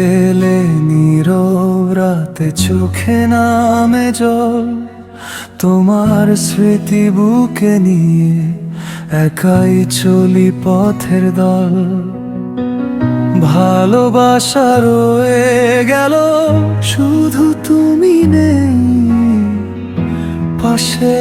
এলে নীরব রাতে চোখে নামে জল, তোমার স্মৃতি বুকে নিয়ে একাই চলি পথের দল। ভালোবাসা রয়ে গেল, শুধু তুমি নেই পাশে।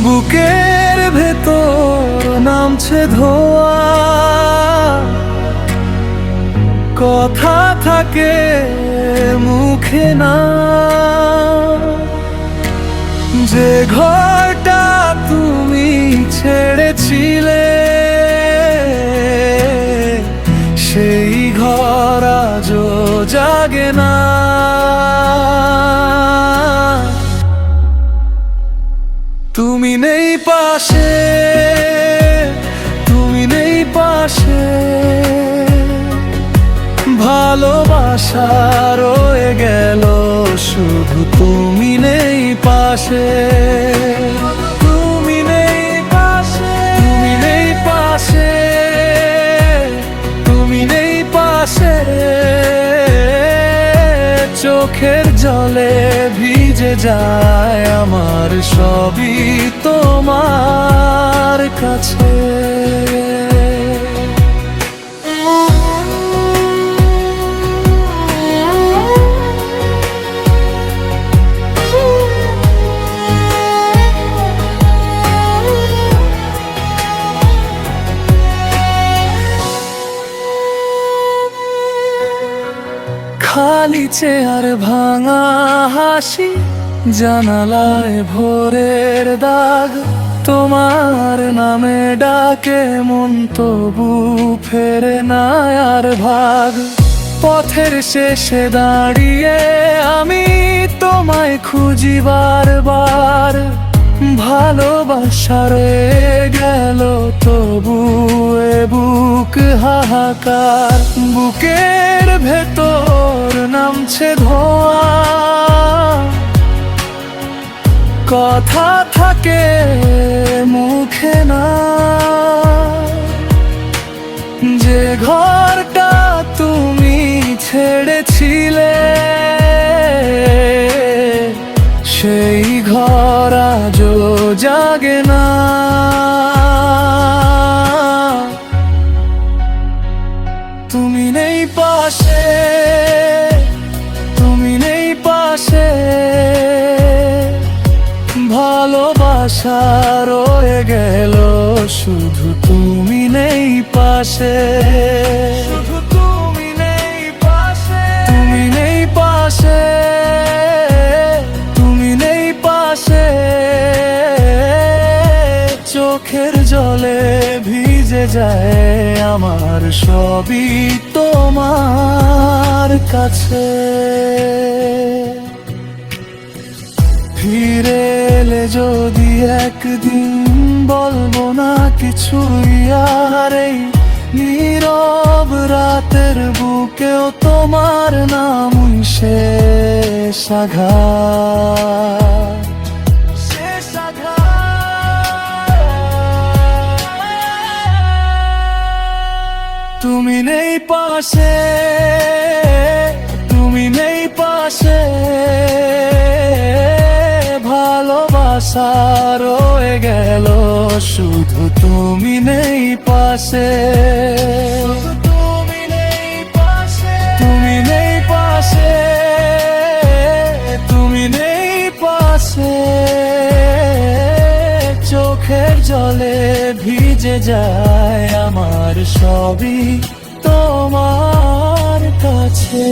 বুকের ভেতর নামছে ধোয়া, কথা থাকে মুখে না। যে ঘরটা তুমি ছেড়েছিলে, সেই ঘর আজও জাগে না। তুমি নেই পাশে, তুমি নেই পাশে, ভালোবাসা রয়ে গেল, শুধু তুমি নেই পাশে। তুমি নেই পাশে, তুমি নেই পাশে, তুমি নেই পাশে। চোখের জলে ভিজে যায় আমার সবই তোমার কাছে। খালি চেয়ার, ভাঙা হাসি, জানালায় ভোরের দাগ। তোমার নামে ডাকে মন, তবু ফেরে না আর ভাগ। পথের শেষে দাঁড়িয়ে আমি তোমায় খুঁজি বারবার। ভালোবাসা রয়ে গেল, তবু এ বুক হাহাকার। বুকের ভেতর নামছে ধোঁয়া, কথা থাকে মুখে না। যে ঘরটা তুমি ছেড়েছিলে, সেই ঘর আজও জাগে না। তুমি নেই পাশে, তুমি নেই পাশে, ভালোবাসা রয়ে গেল, শুধু তুমি নেই পাশে। শুধু তুমি নেই পাশে, তুমি নেই পাশে, তুমি নেই পাশে। চোখের জলে ভিজে যায় আমার সবই তোমার কাছে। ফিরে এলে যদি একদিন, বলবো না কিছুই আর। এই নীরব রাতের বুকেও তোমার নামই শেষ আঘাত। তুমি নেই পাশে, তুমি নেই পাশে, ভালোবাসা রয়ে গেল, শুধু তুমি নেই পাশে। তুমি নেই পাশে, তুমি নেই পাশে, তুমি নেই পাশে। চোখের জলে ভিজে যায় আমার সবই তোমার কাছে।